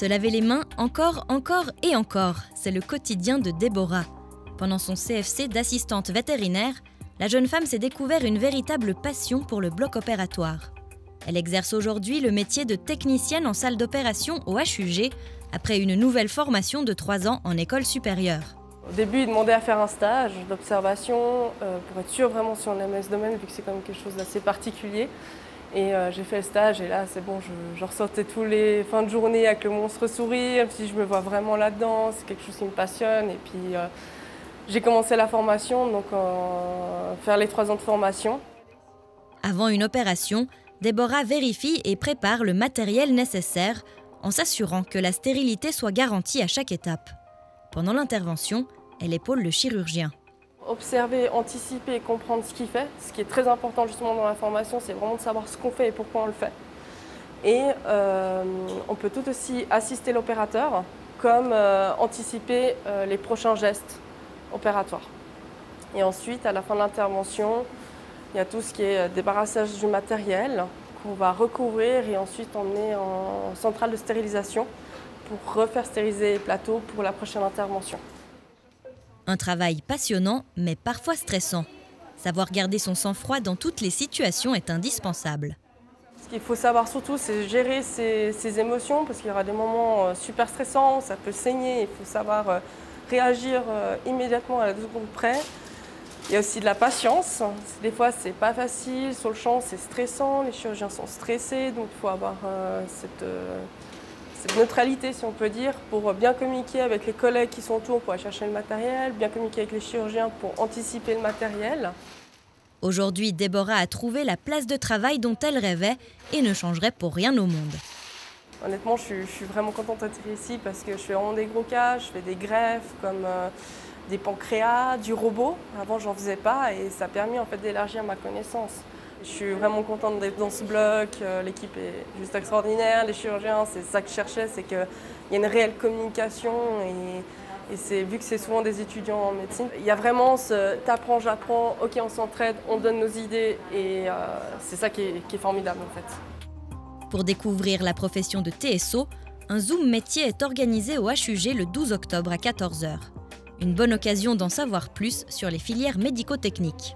Se laver les mains encore et encore, c'est le quotidien de Déborah. Pendant son CFC d'assistante vétérinaire, la jeune femme s'est découvert une véritable passion pour le bloc opératoire. Elle exerce aujourd'hui le métier de technicienne en salle d'opération au HUG, après une nouvelle formation de 3 ans en école supérieure. Au début, il demandait à faire un stage d'observation pour être sûr vraiment si on aimait ce domaine, vu que c'est quand même quelque chose d'assez particulier. Et j'ai fait le stage et là, c'est bon, je ressortais tous les fins de journée avec le monstre sourire, si je me vois vraiment là-dedans, c'est quelque chose qui me passionne. Et puis j'ai commencé la formation, donc faire les 3 ans de formation. Avant une opération, Déborah vérifie et prépare le matériel nécessaire en s'assurant que la stérilité soit garantie à chaque étape. Pendant l'intervention, elle épaule le chirurgien. Observer, anticiper et comprendre ce qu'il fait. Ce qui est très important justement dans la formation, c'est vraiment de savoir ce qu'on fait et pourquoi on le fait. Et on peut tout aussi assister l'opérateur comme anticiper les prochains gestes opératoires. Et ensuite, à la fin de l'intervention, il y a tout ce qui est débarrassage du matériel qu'on va recouvrir et ensuite emmener en centrale de stérilisation pour refaire stériliser les plateaux pour la prochaine intervention. Un travail passionnant, mais parfois stressant. Savoir garder son sang-froid dans toutes les situations est indispensable. Ce qu'il faut savoir surtout, c'est gérer ses émotions, parce qu'il y aura des moments super stressants, ça peut saigner, il faut savoir réagir immédiatement à la seconde près. Il y a aussi de la patience. Des fois, c'est pas facile, sur le champ, c'est stressant, les chirurgiens sont stressés, donc il faut avoir cette neutralité, si on peut dire, pour bien communiquer avec les collègues qui sont autour pour aller chercher le matériel, bien communiquer avec les chirurgiens pour anticiper le matériel. Aujourd'hui, Déborah a trouvé la place de travail dont elle rêvait et ne changerait pour rien au monde. Honnêtement, je suis vraiment contente d'être ici parce que je fais vraiment des gros cas, je fais des greffes comme des pancréas, du robot. Avant, j'en faisais pas et ça a permis en fait d'élargir ma connaissance. Je suis vraiment contente d'être dans ce bloc, l'équipe est juste extraordinaire, les chirurgiens, c'est ça que je cherchais, c'est qu'il y a une réelle communication et vu que c'est souvent des étudiants en médecine, il y a vraiment ce t'apprends, j'apprends, ok on s'entraide, on donne nos idées et c'est ça qui est formidable en fait. Pour découvrir la profession de TSO, un Zoom métier est organisé au HUG le 12 octobre à 14 h. Une bonne occasion d'en savoir plus sur les filières médico-techniques.